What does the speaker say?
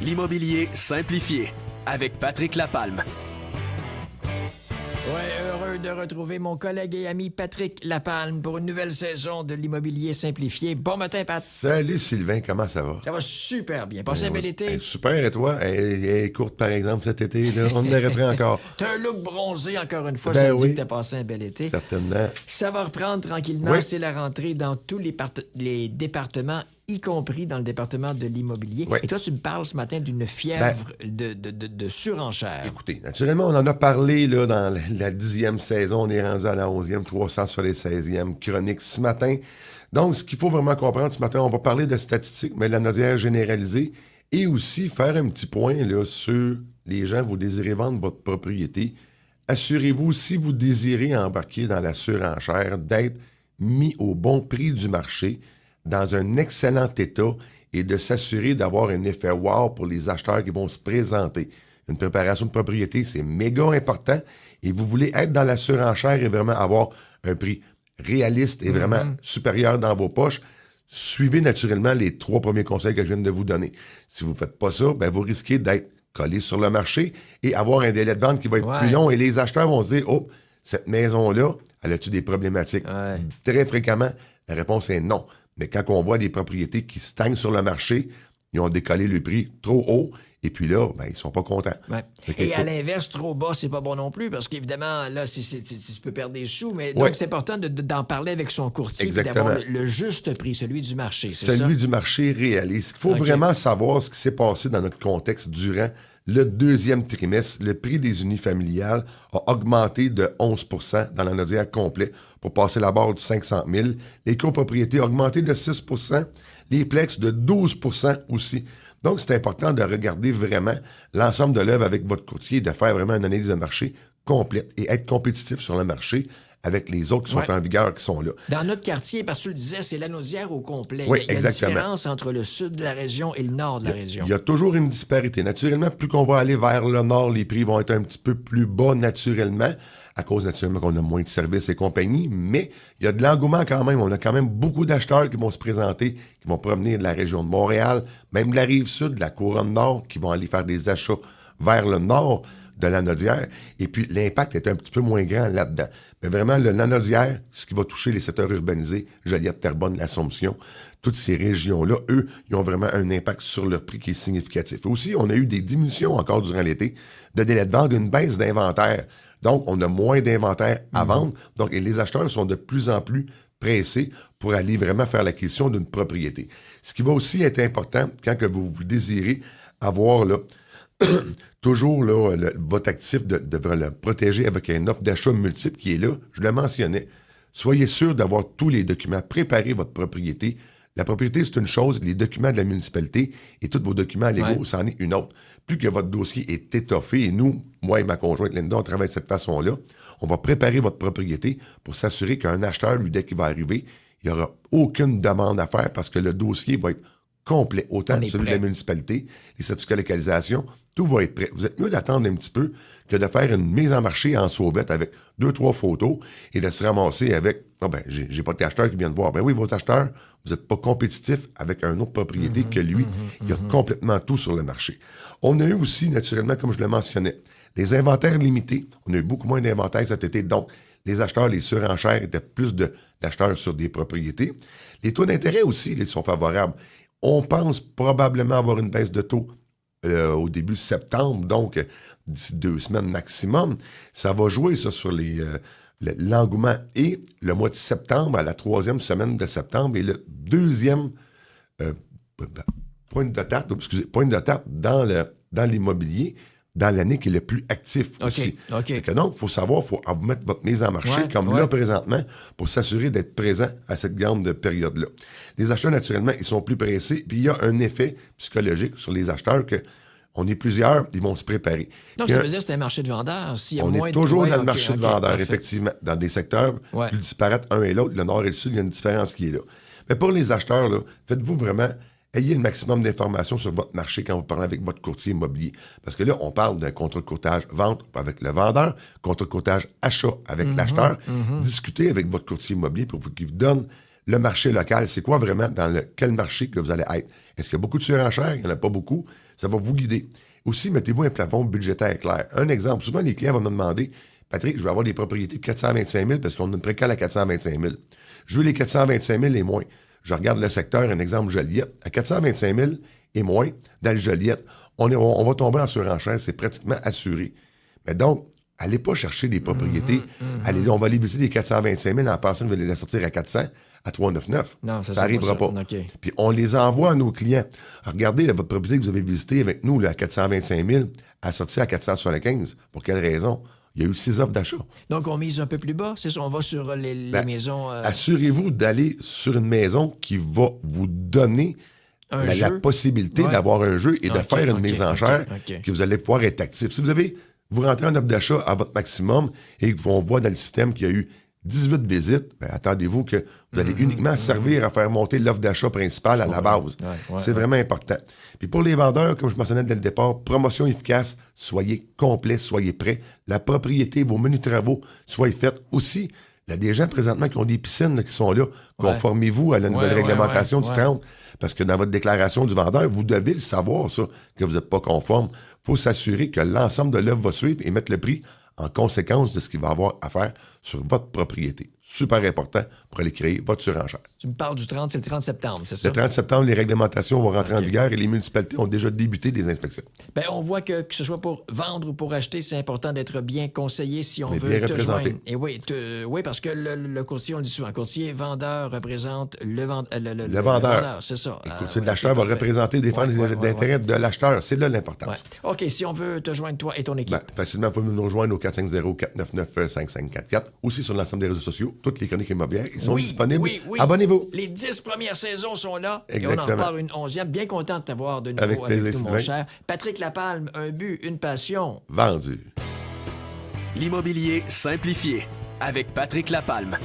L'immobilier simplifié avec Patrick Lapalme. Ouais, heureux de retrouver mon collègue et ami Patrick Lapalme pour une nouvelle saison de l'immobilier simplifié. Bon matin, Pat. Salut Sylvain, comment ça va? Ça va super bien. Passez un bel été? Hey, super, et toi? Elle est courte, par exemple, cet été, là. On en arrêterait encore. T'as un look bronzé, encore une fois. Ben Ça me dit oui. que t'as passé un bel été. Certainement. Ça va reprendre tranquillement. Oui. C'est la rentrée dans tous les départements, y compris dans le département de l'immobilier. Oui. Et toi, tu me parles ce matin d'une fièvre de surenchère. Écoutez, naturellement, on en a parlé là, dans la 10e saison. On est rendu à la 11e, 300 sur les 16e chroniques ce matin. Donc, ce qu'il faut vraiment comprendre ce matin, on va parler de statistiques, mais de la notière généralisée, et aussi faire un petit point là, sur les gens, vous désirez vendre votre propriété. Assurez-vous, si vous désirez embarquer dans la surenchère, d'être mis au bon prix du marché, dans un excellent état, et de s'assurer d'avoir un effet wow pour les acheteurs qui vont se présenter. Une préparation de propriété, c'est méga important, et vous voulez être dans la surenchère et vraiment avoir un prix réaliste et vraiment supérieur dans vos poches. Suivez naturellement les 3 premiers conseils que je viens de vous donner. Si vous ne faites pas ça, ben vous risquez d'être collé sur le marché et avoir un délai de vente qui va être plus long, et les acheteurs vont se dire « Oh, cette maison-là, elle a-tu des problématiques? » Très fréquemment, la réponse est non. Mais quand on voit des propriétés qui stagnent sur le marché, ils ont décollé le prix trop haut, et puis là, ben, ils sont pas contents. Ouais. Et à l'inverse, trop bas, c'est pas bon non plus, parce qu'évidemment, là, tu peux perdre des sous, mais donc c'est important d'en parler avec son courtier et d'avoir le juste prix, celui du marché, c'est ça? Celui du marché réaliste. Il faut vraiment savoir ce qui s'est passé dans notre contexte durant le 2e trimestre. Le prix des unifamiliales a augmenté de 11 % dans la notière complet pour passer la barre du 500 000. Les copropriétés ont augmenté de 6 %, les plex de 12 % aussi. Donc, c'est important de regarder vraiment l'ensemble de l'œuvre avec votre courtier et de faire vraiment une analyse de marché complète et être compétitif sur le marché avec les autres qui sont en vigueur, qui sont là. Dans notre quartier, parce que tu le disais, c'est Lanaudière au complet. Oui, il y a une différence entre le sud de la région et le nord de la région. Il y a toujours une disparité. Naturellement, plus qu'on va aller vers le nord, les prix vont être un petit peu plus bas naturellement, à cause naturellement qu'on a moins de services et compagnie, mais il y a de l'engouement quand même. On a quand même beaucoup d'acheteurs qui vont se présenter, qui vont provenir de la région de Montréal, même de la Rive-Sud, de la Couronne Nord, qui vont aller faire des achats vers le nord de Lanaudière. Et puis, l'impact est un petit peu moins grand là-dedans. Mais vraiment, le Lanaudière, ce qui va toucher les secteurs urbanisés, Joliette, Terrebonne, l'Assomption, toutes ces régions-là, eux, ils ont vraiment un impact sur leur prix qui est significatif. Aussi, on a eu des diminutions encore durant l'été de délai de vente, une baisse d'inventaire. Donc, on a moins d'inventaire à vendre. Donc, et les acheteurs sont de plus en plus pressés pour aller vraiment faire l'acquisition d'une propriété. Ce qui va aussi être important quand que vous désirez avoir là, toujours là, votre actif de le protéger avec une offre d'achat multiple qui est là, je le mentionnais. Soyez sûr d'avoir tous les documents, préparez votre propriété. La propriété, c'est une chose, les documents de la municipalité et tous vos documents légaux, c'en est une autre. Plus que votre dossier est étoffé, et nous, moi et ma conjointe Linda, on travaille de cette façon-là, on va préparer votre propriété pour s'assurer qu'un acheteur, lui, dès qu'il va arriver, il n'y aura aucune demande à faire parce que le dossier va être complet, autant celui de la municipalité, les certificats de localisation, tout va être prêt. Vous êtes mieux d'attendre un petit peu que de faire une mise en marché en sauvette avec 2-3 photos et de se ramasser avec « Ah ben, j'ai pas d'acheteur qui vient de voir. » Ben oui, vos acheteurs, vous n'êtes pas compétitif avec un autre propriété que lui. Il y a complètement tout sur le marché. On a eu aussi, naturellement, comme je le mentionnais, les inventaires limités. On a eu beaucoup moins d'inventaires cet été. Donc, les acheteurs, les surenchères étaient plus d'acheteurs sur des propriétés. Les taux d'intérêt aussi, ils sont favorables. On pense probablement avoir une baisse de taux au début septembre, donc d'ici 2 semaines maximum. Ça va jouer ça sur l'engouement. Et le mois de septembre, à la 3e semaine de septembre, et le 2e point de date dans l'immobilier, dans l'année qui est le plus actif aussi. Donc, il faut savoir, il faut vous mettre votre mise en marché là présentement pour s'assurer d'être présent à cette grande période-là. Les acheteurs, naturellement, ils sont plus pressés. Puis il y a un effet psychologique sur les acheteurs que on est plusieurs, ils vont se préparer. Donc, ça veut dire que c'est un marché de vendeurs. On est toujours dans le marché de vendeurs, effectivement. Dans des secteurs plus disparates, un et l'autre, le nord et le sud, il y a une différence qui est là. Mais pour les acheteurs, là, faites-vous vraiment... Ayez le maximum d'informations sur votre marché quand vous parlez avec votre courtier immobilier. Parce que là, on parle d'un contrat de courtage vente avec le vendeur, contrat de courtage achat avec l'acheteur. Discutez avec votre courtier immobilier pour qu'il vous donne le marché local, c'est quoi vraiment quel marché que vous allez être? Est-ce qu'il y a beaucoup de surenchères? Il n'y en a pas beaucoup. Ça va vous guider. Aussi, mettez-vous un plafond budgétaire clair. Un exemple, souvent les clients vont me demander, Patrick, je vais avoir des propriétés de 425 000 parce qu'on a une précale à 425 000. Je veux les 425 000 et moins. Je regarde le secteur, un exemple Joliette. À 425 000 et moins, dans le Joliette, on va tomber en surenchère, c'est pratiquement assuré. Mais donc, allez pas chercher des propriétés. On va aller visiter les 425 000 en pensant que vous allez les sortir à 400, à 399. Non, ça n'arrivera pas. Okay. Puis on les envoie à nos clients. Regardez votre propriété que vous avez visitée avec nous, là, à 425 000, à sortir à 475. Pour quelle raison? Il y a eu 6 offres d'achat. Donc, on mise un peu plus bas, c'est ça? On va sur les maisons... Assurez-vous d'aller sur une maison qui va vous donner la possibilité d'avoir un jeu et de faire une mise en chair que vous allez pouvoir être actif. Si vous rentrez en offre d'achat à votre maximum et qu'on voit dans le système qu'il y a eu 18 visites, attendez-vous que vous allez uniquement servir à faire monter l'offre d'achat principale à la base. C'est vraiment important. Puis pour les vendeurs, comme je mentionnais dès le départ, promotion efficace, soyez complet, soyez prêts. La propriété, vos menus travaux, soyez faits. Aussi, il y a des gens présentement qui ont des piscines là, qui sont là. Conformez-vous à la nouvelle réglementation du 30. Parce que dans votre déclaration du vendeur, vous devez le savoir, ça, que vous n'êtes pas conforme. Il faut s'assurer que l'ensemble de l'œuvre va suivre et mettre le prix en conséquence de ce qu'il va avoir à faire sur votre propriété. Super important pour aller créer votre surenchère. Tu me parles du 30, c'est le 30 septembre, c'est ça? Le 30 septembre, les réglementations vont rentrer en vigueur et les municipalités ont déjà débuté des inspections. Bien, on voit que ce soit pour vendre ou pour acheter, c'est important d'être bien conseillé si on veut bien te représenté. joindre. Et oui, parce que le courtier, on le dit souvent, courtier, vendeur représente le vendeur, c'est ça. Le courtier de l'acheteur va représenter, défendre les intérêts de l'acheteur. C'est là l'importance. OK, si on veut te joindre, toi et ton équipe. Facilement, vous pouvez nous rejoindre au 450-499-5544. Aussi sur l'ensemble des réseaux sociaux. Toutes les chroniques immobilières, ils sont disponibles. Oui. Abonnez-vous. Les 10 premières saisons sont là. Exactement. Et on en parle une 11e. Bien content de t'avoir de nouveau avec plaisir, nous, mon cher. Patrick Lapalme, un but, une passion. Vendu. L'immobilier simplifié avec Patrick Lapalme.